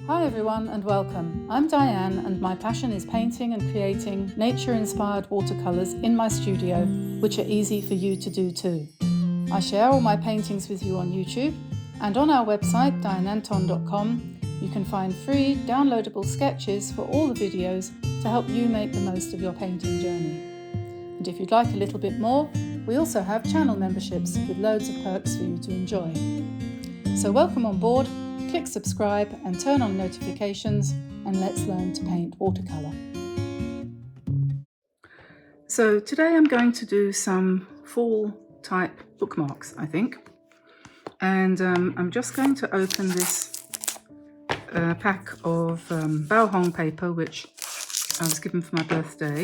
Hi everyone and welcome. I'm Diane and my passion is painting and creating nature-inspired watercolours in my studio, which are easy for you to do too. I share all my paintings with you on YouTube, and on our website dianeanton.com you can find free downloadable sketches for all the videos to help you make the most of your painting journey. And if you'd like a little bit more, we also have channel memberships with loads of perks for you to enjoy. So welcome on board. Click subscribe and turn on notifications, and let's learn to paint watercolour. So today I'm going to do some fall type bookmarks, I think. And I'm just going to open this pack of Bao Hong paper, which I was given for my birthday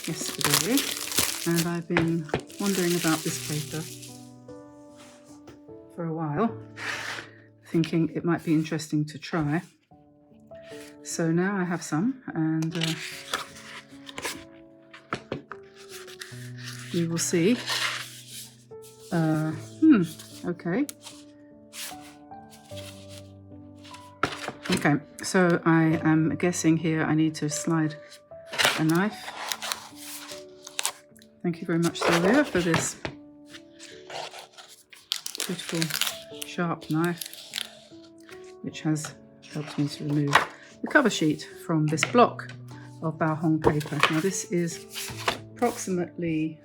yesterday. And I've been wondering about this paper for a while, thinking it might be interesting to try. So now I have some, and we will see. Okay, so I am guessing here I need to slide a knife. Thank you very much, Sylvia, for this beautiful sharp knife, which has helped me to remove the cover sheet from this block of Bao Hong paper. Now this is approximately,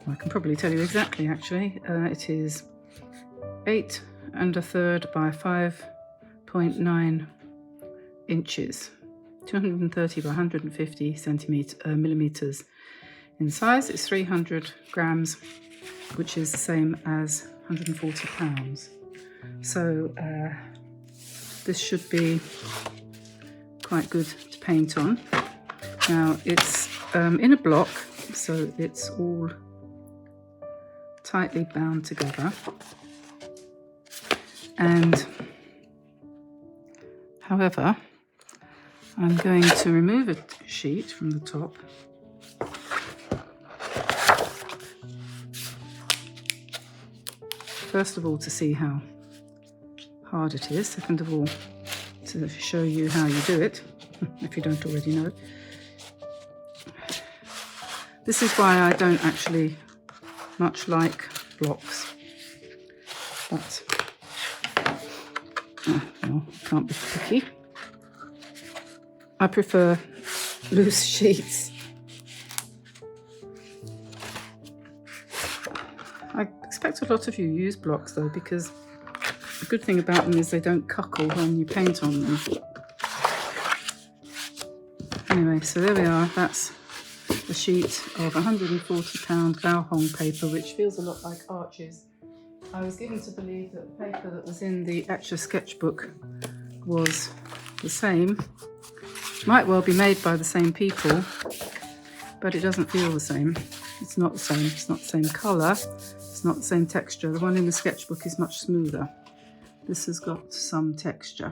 I can probably tell you exactly actually, it is 8 1/3 by 5.9 inches, 230 by 150 millimeters in size. It's 300 grams, which is the same as 140 pounds. So this should be quite good to paint on. Now it's in a block, so it's all tightly bound together. And however, I'm going to remove a sheet from the top. First of all, to see how hard it is. Second of all, to show you how you do it, if you don't already know. This is why I don't actually much like blocks, but well, can't be picky. I prefer loose sheets. I expect a lot of you use blocks though, because the good thing about them is they don't cuckle when you paint on them. Anyway, so there we are. That's a sheet of 140 pound Bao Hong paper, which feels a lot like Arches. I was given to believe that the paper that was in the Etch a Sketchbook was the same. Might well be made by the same people, but it doesn't feel the same. It's not the same. It's not the same colour. It's not the same texture. The one in the sketchbook is much smoother. This has got some texture.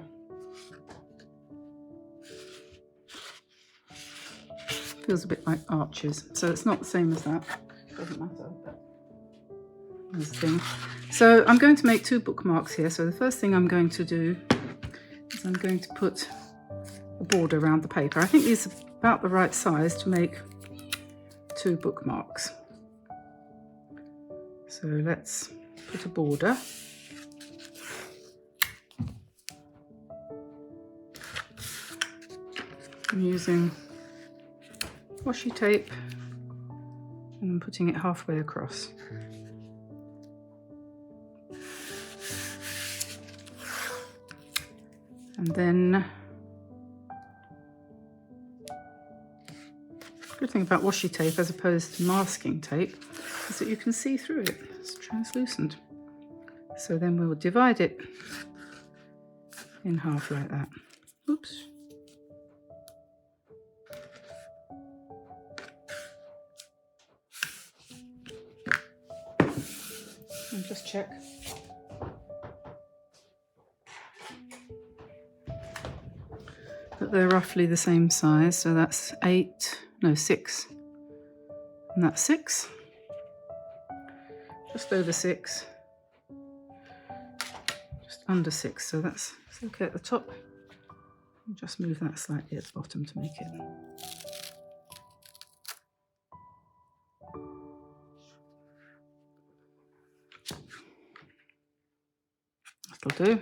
Feels a bit like Arches, so it's not the same as that. Doesn't matter. This thing. So I'm going to make 2 bookmarks here. So the first thing I'm going to do is I'm going to put a border around the paper. I think these are about the right size to make 2 bookmarks. So let's put a border. I'm using washi tape and I'm putting it halfway across. And then, the good thing about washi tape as opposed to masking tape is that you can see through it. It's translucent. So then we'll divide it in half like that. Oops. And just check. That they're roughly the same size, so that's 6, and that's 6, just over 6, just under 6, so that's okay at the top. Just move that slightly at the bottom to make it. That'll do.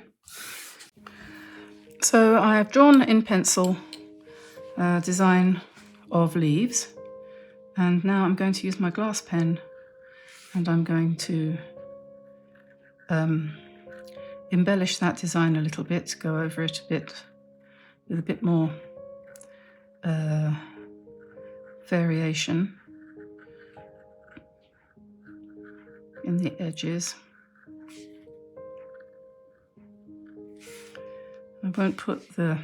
So I have drawn in pencil a design of leaves, and now I'm going to use my glass pen and I'm going to embellish that design a little bit, go over it a bit with a bit more variation in the edges. I won't put the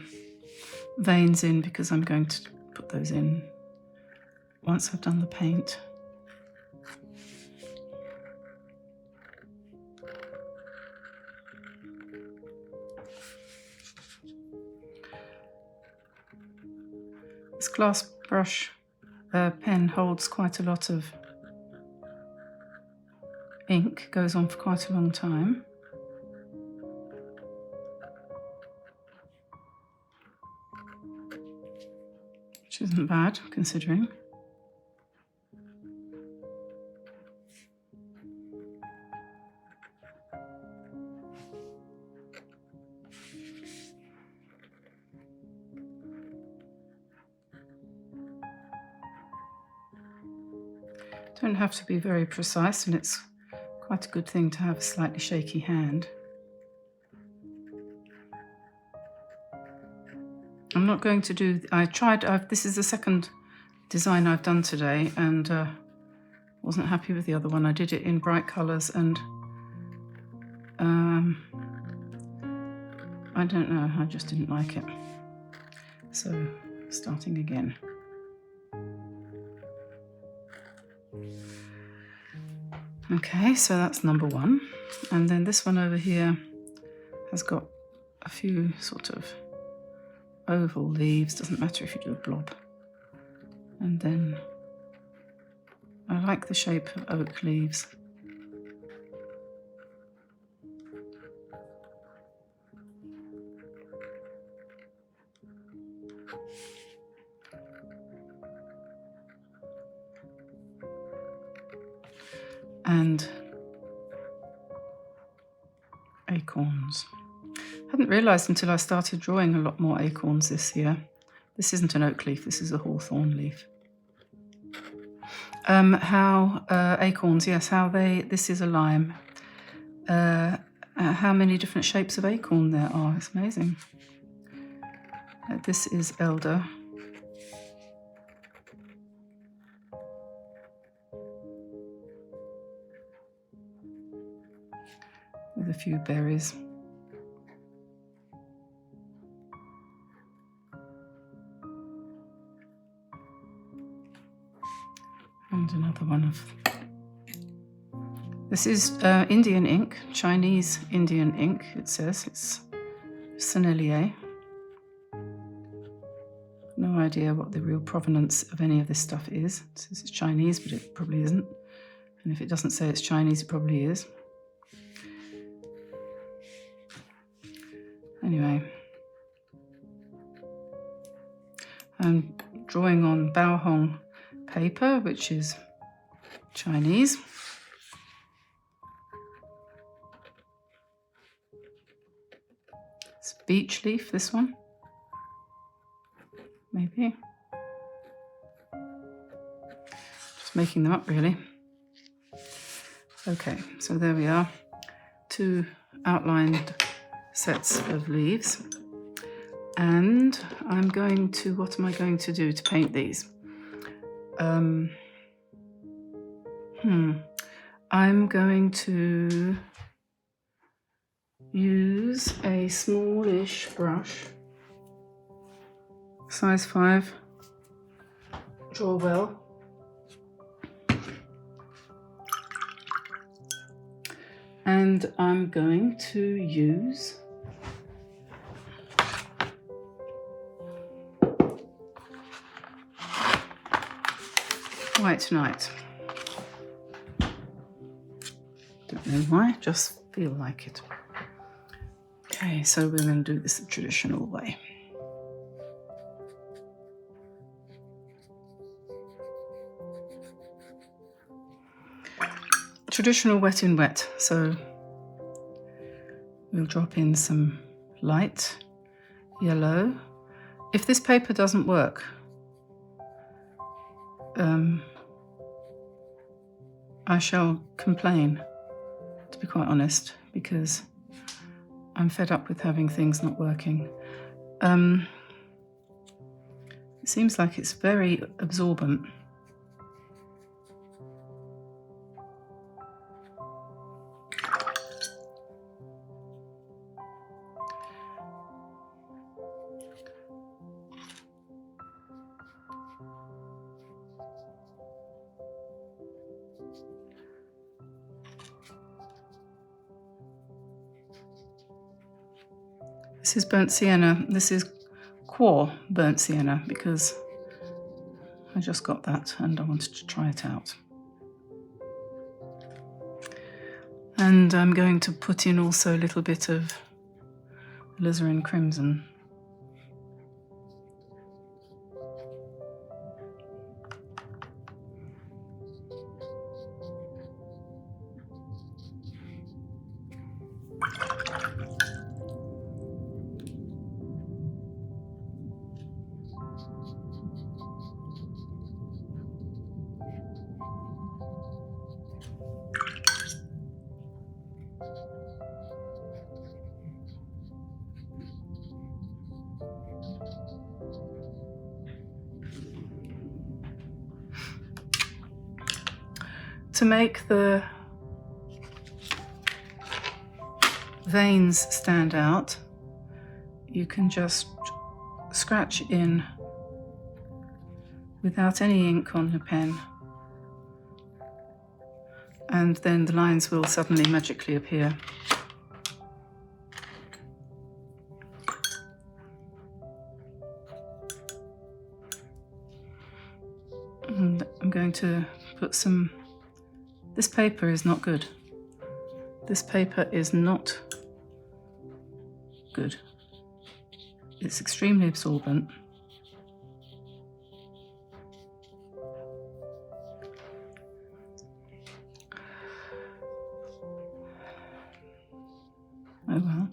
veins in because I'm going to put those in once I've done the paint. This glass brush pen holds quite a lot of ink, goes on for quite a long time. Which isn't bad, considering. Don't have to be very precise, and it's quite a good thing to have a slightly shaky hand. I'm not going to do, this is the second design I've done today, and wasn't happy with the other one. I did it in bright colours, and I don't know, I just didn't like it. So, starting again. Okay, so that's number 1. And then this one over here has got a few sort of oval leaves, doesn't matter if you do a blob. And then I like the shape of oak leaves. And acorns. I hadn't realised until I started drawing a lot more acorns this year. This isn't an oak leaf, this is a hawthorn leaf. Acorns, yes, this is a lime. How many different shapes of acorn there are, it's amazing. This is elder. With a few berries. And another one of... This is Indian ink, Chinese Indian ink, it says. It's Sennelier. No idea what the real provenance of any of this stuff is. It says it's Chinese, but it probably isn't. And if it doesn't say it's Chinese, it probably is. Anyway, I'm drawing on Bao Hong paper, which is Chinese. It's beech leaf, this one. Maybe. Just making them up, really. Okay, so there we are. 2 outlined sets of leaves, and I'm going to, what am I going to do to paint these? I'm going to use a smallish brush, size 5, Draw Well. And I'm going to use White Night. Don't know why, just feel like it. Okay, so we're going to do this the traditional way. Traditional wet in wet, so we'll drop in some light yellow. If this paper doesn't work, I shall complain, to be quite honest, because I'm fed up with having things not working. It seems like it's very absorbent. This is burnt sienna. This is Quor burnt sienna because I just got that and I wanted to try it out. And I'm going to put in also a little bit of alizarin crimson. To make the veins stand out, you can just scratch in without any ink on your pen, and then the lines will suddenly magically appear. And I'm going to put some. This paper is not good. This paper is not good. It's extremely absorbent. Oh well.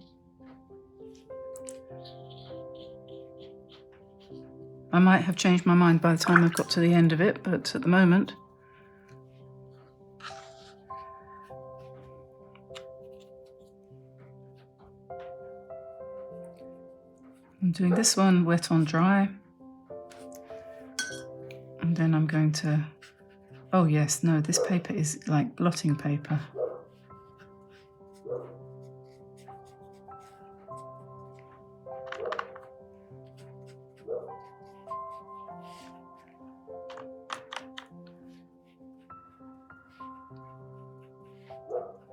I might have changed my mind by the time I've got to the end of it, but at the moment, I'm doing this one wet on dry, and then I'm going to, oh yes, no, this paper is like blotting paper.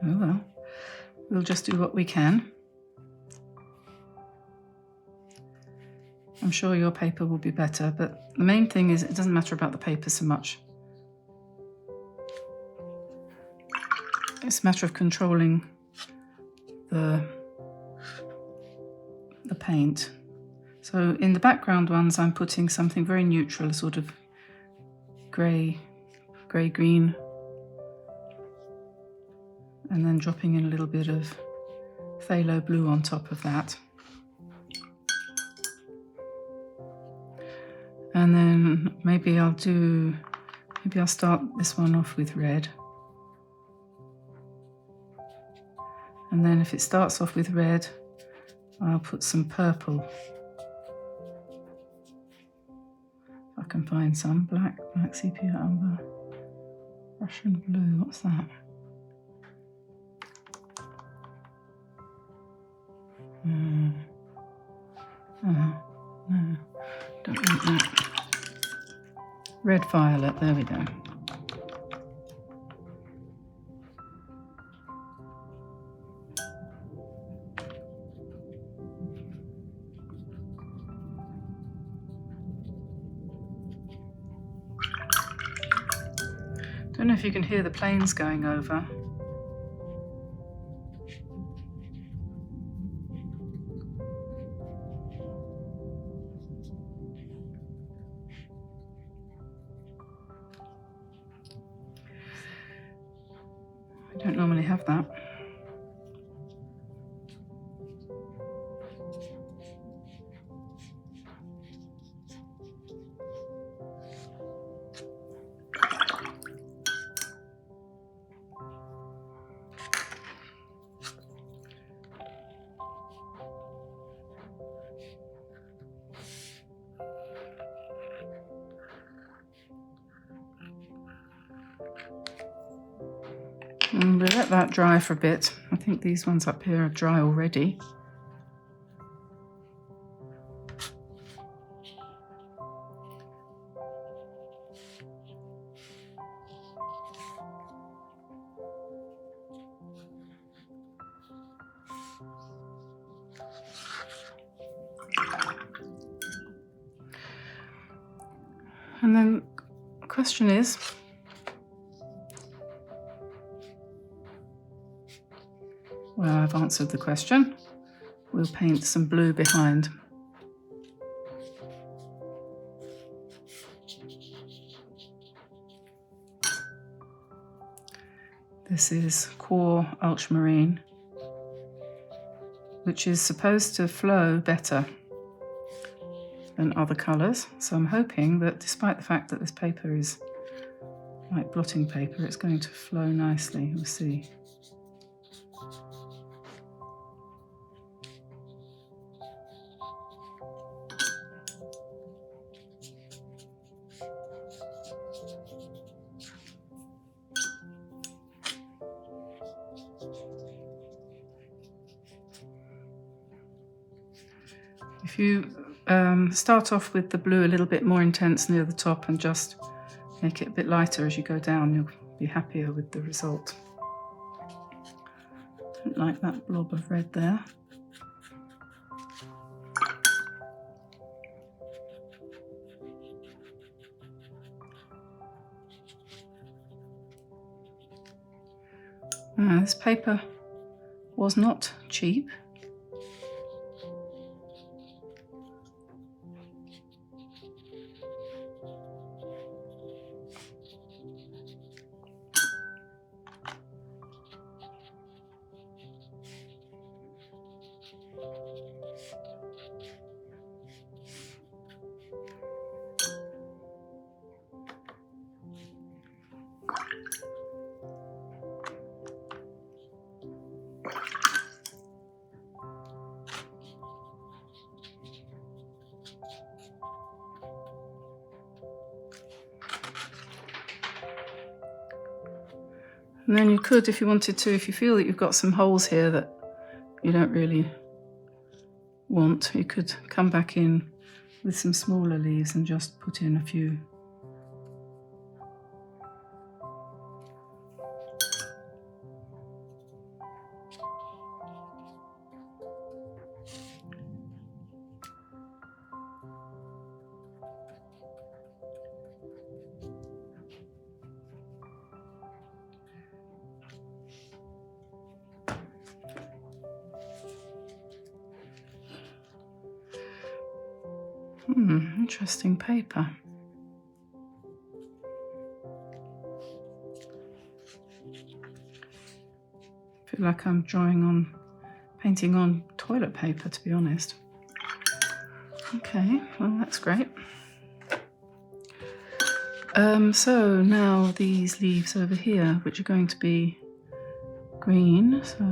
Oh well, we'll just do what we can. I'm sure your paper will be better, but the main thing is it doesn't matter about the paper so much. It's a matter of controlling the paint. So in the background ones, I'm putting something very neutral, a sort of grey-green, and then dropping in a little bit of phthalo blue on top of that. And then maybe I'll start this one off with red. And then if it starts off with red, I'll put some purple. If I can find some. Black sepia umber, Russian blue, what's that? No, don't want that. Red violet, there we go. Don't know if you can hear the planes going over. I don't normally have that. And we'll let that dry for a bit. I think these ones up here are dry already. And then the question is, well, I've answered the question. We'll paint some blue behind. This is Quor Ultramarine, which is supposed to flow better than other colours. So I'm hoping that despite the fact that this paper is like blotting paper, it's going to flow nicely. We'll see. If you start off with the blue a little bit more intense near the top and just make it a bit lighter as you go down, you'll be happier with the result. Don't like that blob of red there. This paper was not cheap. And then you could, if you wanted to, if you feel that you've got some holes here that you don't really want, you could come back in with some smaller leaves and just put in a few. Interesting paper. I feel like I'm painting on toilet paper, to be honest. Okay, well that's great. So now these leaves over here, which are going to be green, so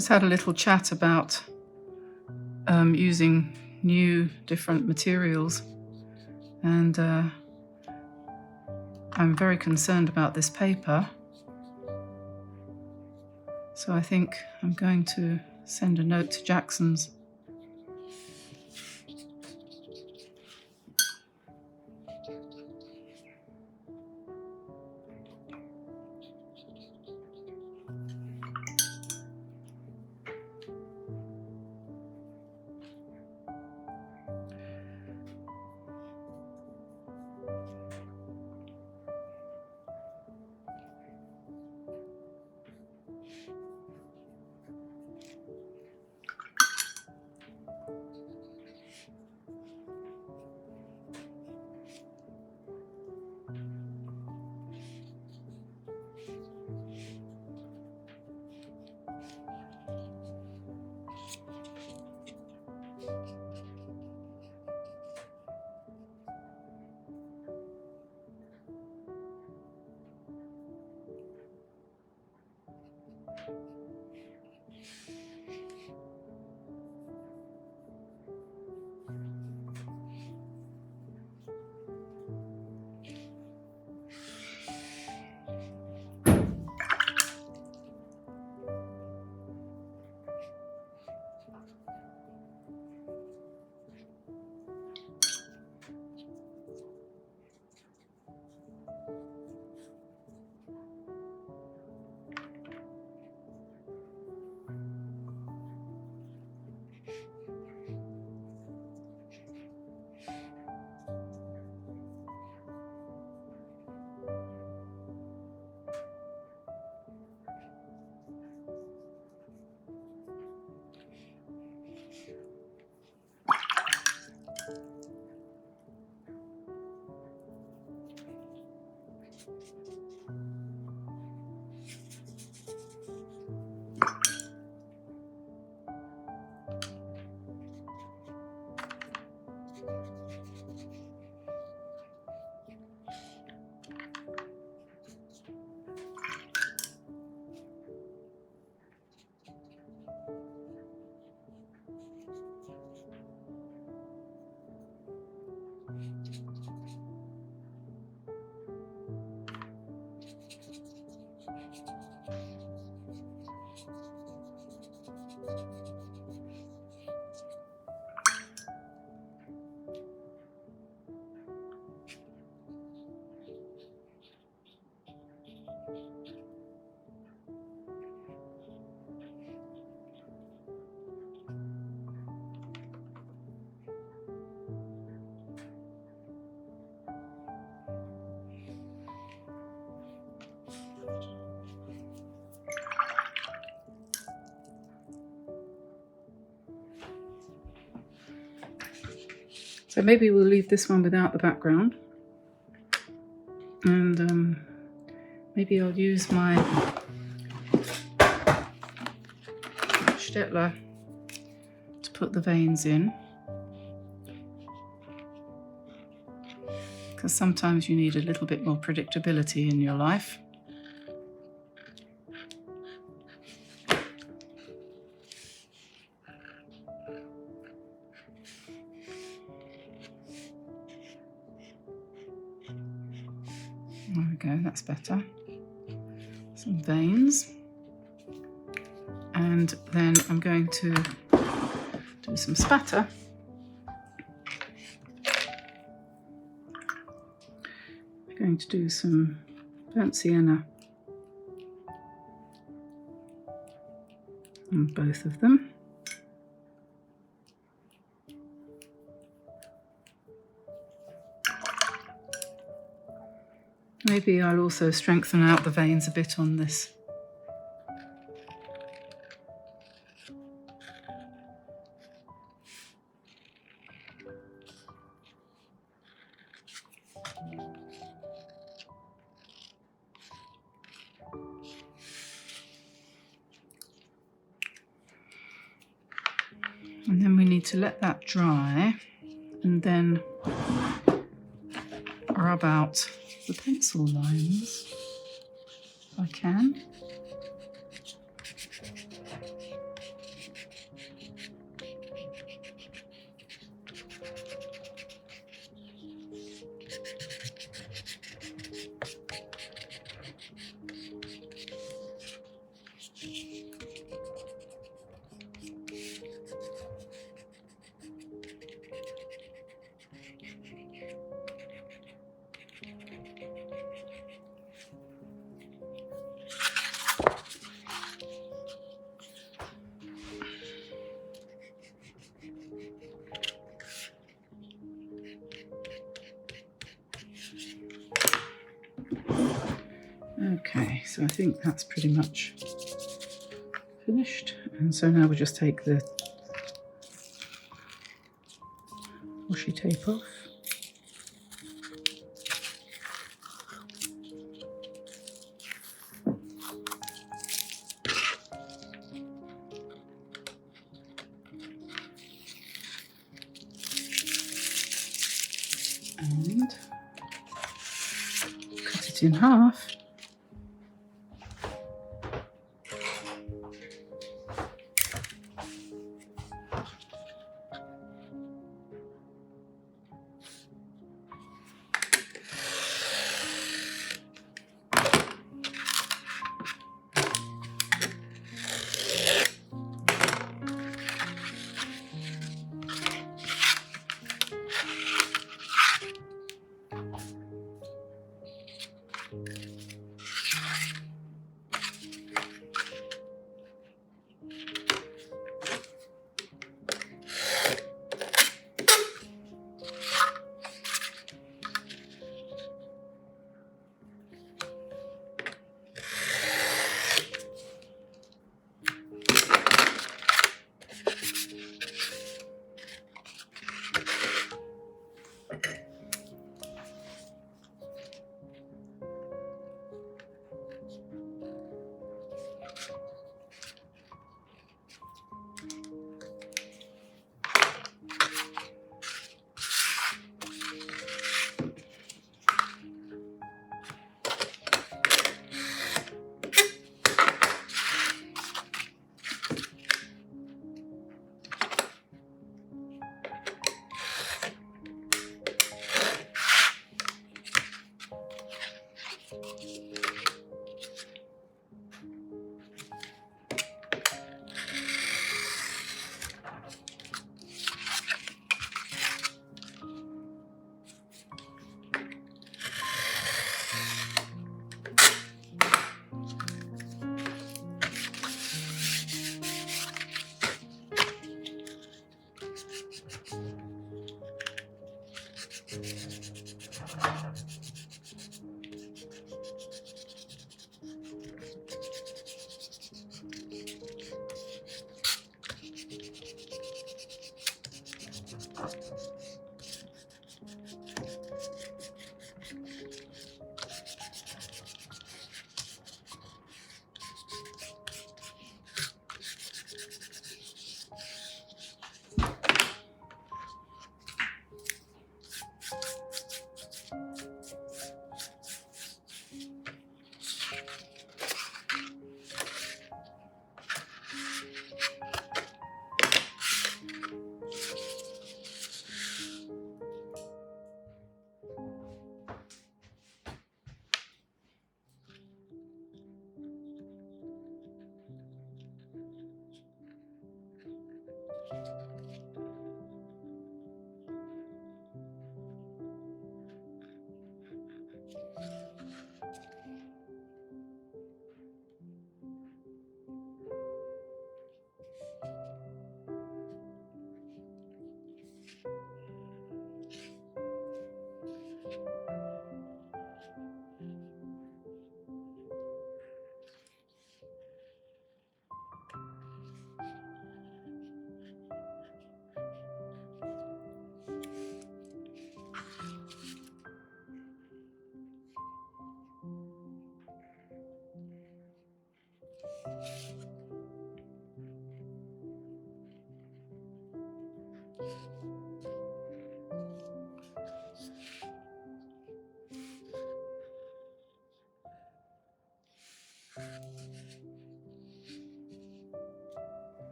just had a little chat about using new different materials, and I'm very concerned about this paper, so I think I'm going to send a note to Jackson's. So maybe we'll leave this one without the background, and maybe I'll use my Staedtler to put the veins in, because sometimes you need a little bit more predictability in your life. There we go, that's better. Some veins. And then I'm going to do some spatter. I'm going to do some burnt sienna on both of them. Maybe I'll also strengthen out the veins a bit on this. And then we need to let that dry and then rub out the pencil lines if I can. Okay, so I think that's pretty much finished. And so now we'll just take the washi tape off. And cut it in half.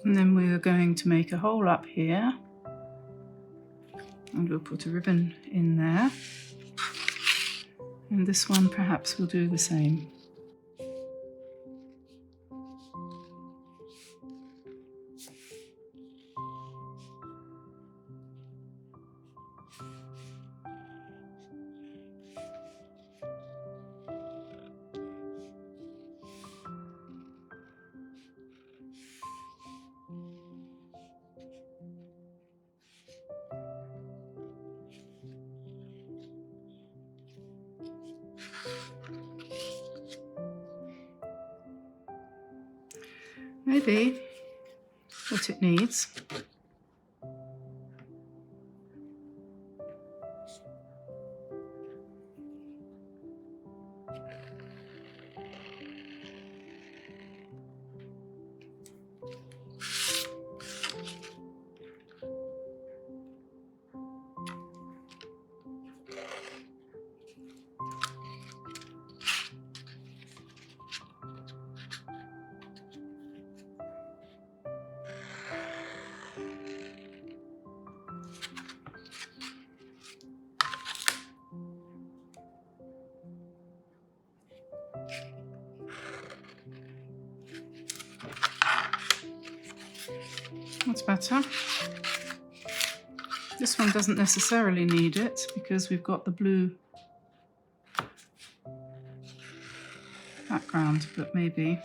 And then we're going to make a hole up here, and we'll put a ribbon in there, and this one perhaps will do the same. maybe what it needs That's better. This one doesn't necessarily need it because we've got the blue background, but maybe.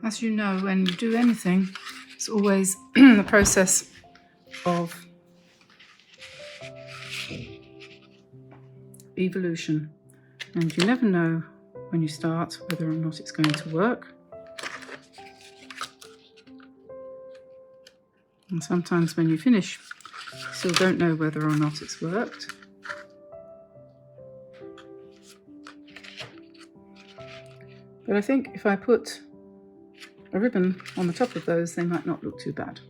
As you know, when you do anything, it's always the process of evolution. And you never know when you start whether or not it's going to work. And sometimes when you finish, you still don't know whether or not it's worked. But I think if I put a ribbon on the top of those, they might not look too bad.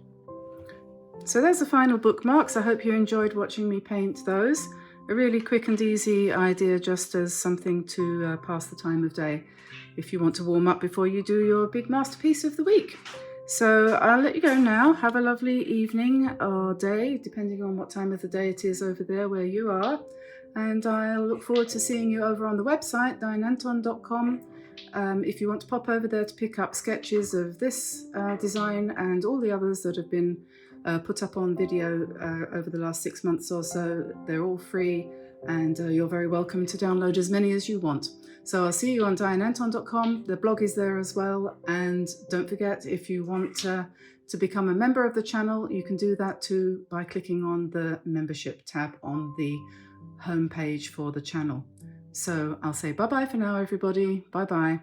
So there's the final bookmarks. I hope you enjoyed watching me paint those. A really quick and easy idea, just as something to pass the time of day if you want to warm up before you do your big masterpiece of the week. So I'll let you go now. Have a lovely evening or day, depending on what time of the day it is over there where you are. And I'll look forward to seeing you over on the website, dianeanton.com. If you want to pop over there to pick up sketches of this design and all the others that have been put up on video over the last 6 months or so, they're all free, and you're very welcome to download as many as you want. So I'll see you on dianeanton.com. The blog is there as well, and don't forget, if you want to become a member of the channel, you can do that too by clicking on the membership tab on the home page for the channel. So I'll say bye-bye for now, everybody. Bye-bye.